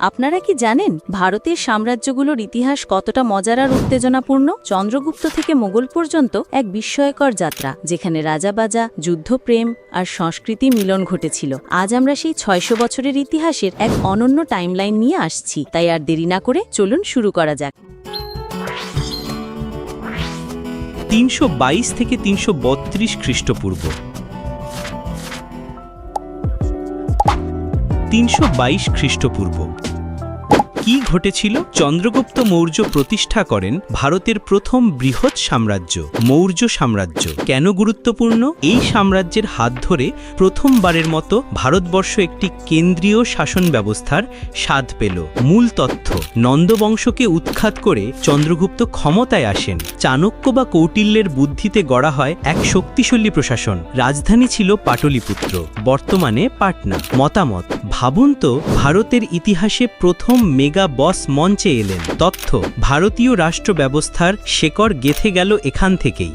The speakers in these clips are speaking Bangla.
আপনারা কি জানেন ভারতের সাম্রাজ্যগুলোর ইতিহাস কতটা মজার আর উত্তেজনাপূর্ণ? চন্দ্রগুপ্ত থেকে মোগল পর্যন্ত এক বিস্ময়কর যাত্রা, যেখানে রাজাবাজা, যুদ্ধপ্রেম আর সংস্কৃতি মিলন ঘটেছিল। আজ আমরা সেই ৬০০ বছরের ইতিহাসের এক অনন্য টাইমলাইন নিয়ে আসছি। তাই আর দেরি না করে চলুন শুরু করা যাক। ৩২২ থেকে ৩৩২ খ্রিস্টপূর্ব। ৩২২ খ্রিস্টপূর্ব কি ঘটেছিল? চন্দ্রগুপ্ত মৌর্য প্রতিষ্ঠা করেন ভারতের প্রথম বৃহৎ সাম্রাজ্য, মৌর্য সাম্রাজ্য। কেন গুরুত্বপূর্ণ? এই সাম্রাজ্যের হাত ধরে প্রথমবারের মতো ভারতবর্ষ একটি কেন্দ্রীয় শাসন ব্যবস্থার স্বাদ পেল। মূল তথ্য: নন্দবংশকে উৎখাত করে চন্দ্রগুপ্ত ক্ষমতায় আসেন। চাণক্য বা কৌটিল্যের বুদ্ধিতে গড়া হয় এক শক্তিশালী প্রশাসন। রাজধানী ছিল পাটলিপুত্র, বর্তমানে পাটনা। মতামত: ভাবুন তো, ভারতের ইতিহাসে প্রথম মেগা বস মঞ্চে এলেন। তথ্য: ভারতীয় রাষ্ট্র ব্যবস্থার শেকড় গেঁথে গেল এখান থেকেই।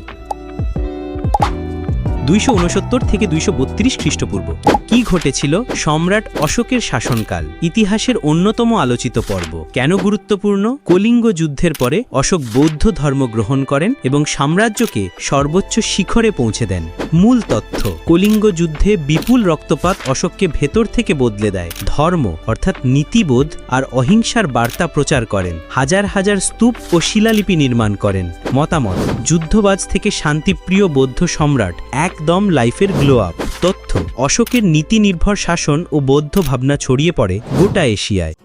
২৬৯ থেকে ২৩২ খ্রিস্টপূর্ব কি ঘটেছিল? সম্রাট অশোকের শাসনকাল, ইতিহাসের অন্যতম আলোচিত পর্ব। কেন গুরুত্বপূর্ণ? কলিঙ্গ যুদ্ধের পরে অশোক বৌদ্ধ ধর্ম গ্রহণ করেন এবং সাম্রাজ্যকে সর্বোচ্চ শিখরে পৌঁছে দেন। মূল তথ্য: কলিঙ্গ যুদ্ধে বিপুল রক্তপাত অশোককে ভেতর থেকে বদলে দেয়। ধর্ম অর্থাৎ নীতিবোধ আর অহিংসার বার্তা প্রচার করেন। হাজার হাজার স্তূপ ও শিলালিপি নির্মাণ করেন। মতামত: যুদ্ধবাজ থেকে শান্তিপ্রিয় বৌদ্ধ সম্রাট, একদম লাইফের গ্লো আপ। তথ্য: অশোকের নীতি নির্ভর শাসন ও বৌদ্ধ ভাবনা ছড়িয়ে পড়ে গোটা এশিয়ায়।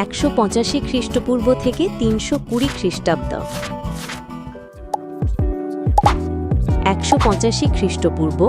১৮৫ খ্রিস্টপূর্ব থেকে ৩২০ খ্রিস্টাব্দ। ১৮৫ খ্রিস্টপূর্ব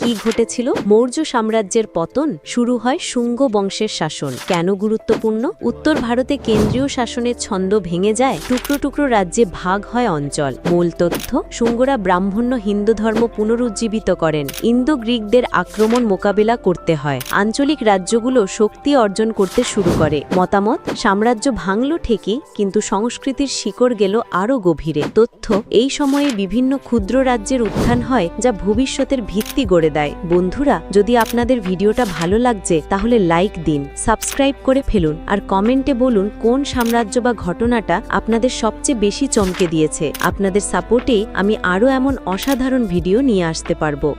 কি ঘটেছিল? মৌর্য সাম্রাজ্যের পতন, শুরু হয় শুঙ্গ বংশের শাসন। কেন গুরুত্বপূর্ণ? উত্তর ভারতে কেন্দ্রীয় শাসনের ছন্দ ভেঙে যায়, টুকরো টুকরো রাজ্যে ভাগ হয় অঞ্চল। মূল তথ্য: শুঙ্গরা ব্রাহ্মণ্য হিন্দু ধর্ম পুনরুজ্জীবিত করেন। ইন্দো গ্রিকদের আক্রমণ মোকাবেলা করতে হয়। আঞ্চলিক রাজ্যগুলো শক্তি অর্জন করতে শুরু করে। মতামত: সাম্রাজ্য ভাঙল ঠিকই, কিন্তু সংস্কৃতির শিকড় গেল আরও গভীরে। তথ্য: এই সময়ে বিভিন্ন ক্ষুদ্র রাজ্যের উত্থান হয়, যা ভবিষ্যতের ভিত্তি গড়ে দেয়। বন্ধুরা, যদি আপনাদের ভিডিওটা ভালো লাগছে তাহলে লাইক দিন, সাবস্ক্রাইব করে ফেলুন আর কমেন্টে বলুন কোন সাম্রাজ্য বা ঘটনাটা আপনাদের সবচেয়ে বেশি চমকে দিয়েছে। আপনাদের সাপোর্টেই আমি আরও এমন অসাধারণ ভিডিও নিয়ে আসতে পারবো।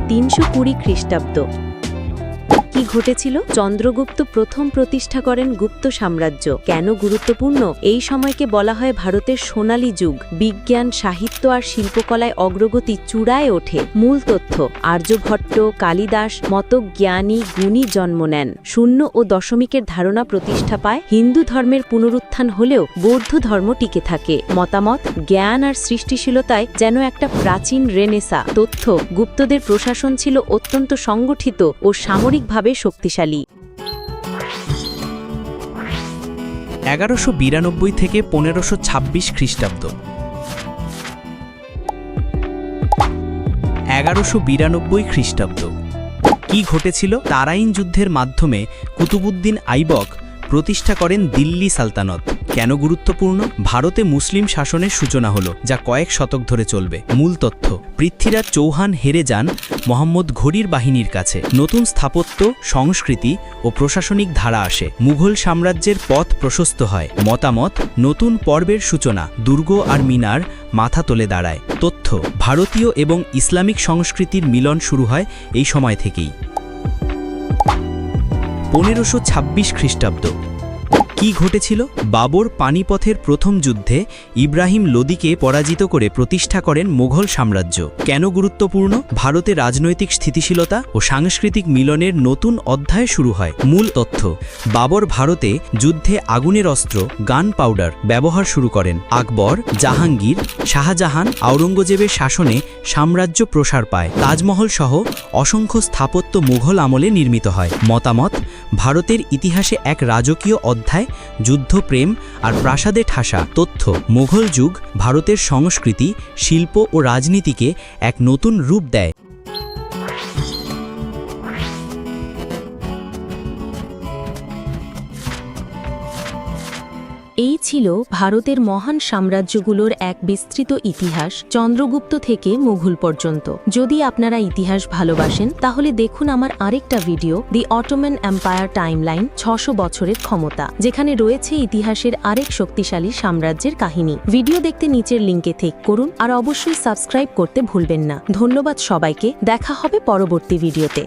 ৩২০ খ্রিস্টাব্দ কি ঘটেছিল? চন্দ্রগুপ্ত প্রথম প্রতিষ্ঠা করেন গুপ্ত সাম্রাজ্য। কেন গুরুত্বপূর্ণ? এই সময়কে বলা হয় ভারতের সোনালী যুগ। বিজ্ঞান, সাহিত্য আর শিল্পকলায় অগ্রগতি চূড়ায় ওঠে। মূল তথ্য: আর্যভট্ট, কালিদাস মতো জ্ঞানী গুণী জন্ম নেন। শূন্য ও দশমিকের ধারণা প্রতিষ্ঠা পায়। হিন্দু ধর্মের পুনরুত্থান হলেও বৌদ্ধ ধর্ম টিকে থাকে। মতামত: জ্ঞান আর সৃষ্টিশীলতায় যেন একটা প্রাচীন রেনেসা। তথ্য: গুপ্তদের প্রশাসন ছিল অত্যন্ত সংগঠিত ও সামরিকভাবে শক্তিশালী। ১১৯২ থেকে ১৫২৬ খ্রিস্টাব্দ। ১১৯২ খ্রিস্টাব্দ কি ঘটেছিল? তারাইন যুদ্ধের মাধ্যমে কুতুবউদ্দিন আইবক প্রতিষ্ঠা করেন দিল্লি সালতানত। কেন গুরুত্বপূর্ণ? ভারতে মুসলিম শাসনের সূচনা হলো, যা কয়েক শতক ধরে চলবে। মূল তথ্য: পৃথ্বীরাজ চৌহান হেরে যান মোহাম্মদ ঘুরির বাহিনীর কাছে। নতুন স্থাপত্য, সংস্কৃতি ও প্রশাসনিক ধারা আসে। মুঘল সাম্রাজ্যের পথ প্রশস্ত হয়। মতামত: নতুন পর্বের সূচনা। দুর্গ আর মিনার মাথা তোলে দাঁড়ায়। তথ্য: ভারতীয় এবং ইসলামিক সংস্কৃতির মিলন শুরু হয় এই সময় থেকেই। ১৫২৬ খ্রিস্টাব্দ কি ঘটেছিল? বাবর পানিপথের প্রথম যুদ্ধে ইব্রাহিম লোদিকে পরাজিত করে প্রতিষ্ঠা করেন মুঘল সাম্রাজ্য। কেন গুরুত্বপূর্ণ? ভারতে রাজনৈতিক স্থিতিশীলতা ও সাংস্কৃতিক মিলনের নতুন অধ্যায় শুরু হয়। মূল তথ্য: বাবর ভারতে যুদ্ধে আগুনের অস্ত্র, গান পাউডার ব্যবহার শুরু করেন। আকবর, জাহাঙ্গীর, শাহজাহান, আওরঙ্গজেবের শাসনে সাম্রাজ্য প্রসার পায়। তাজমহল সহ অসংখ্য স্থাপত্য মুঘল আমলে নির্মিত হয়। মতামত: ভারতের ইতিহাসে এক রাজকীয় অধ্যায়, যুদ্ধপ্রেম আর প্রাসাদে ঠাসা। তথ্য: মুঘল যুগ ভারতের সংস্কৃতি, শিল্প ও রাজনীতিকে এক নতুন রূপ দেয়। এই ছিল ভারতের মহান সাম্রাজ্যগুলোর এক বিস্তৃত ইতিহাস, চন্দ্রগুপ্ত থেকে মুঘল পর্যন্ত। যদি আপনারা ইতিহাস ভালোবাসেন তাহলে দেখুন আমার আরেকটা ভিডিও, দি অটোমান এম্পায়ার টাইমলাইন 600 বছরের ক্ষমতা, যেখানে রয়েছে ইতিহাসের আরেক শক্তিশালী সাম্রাজ্যের কাহিনী। ভিডিও দেখতে নিচের লিঙ্কে ক্লিক করুন আর অবশ্যই সাবস্ক্রাইব করতে ভুলবেন না। ধন্যবাদ সবাইকে, দেখা হবে পরবর্তী ভিডিওতে।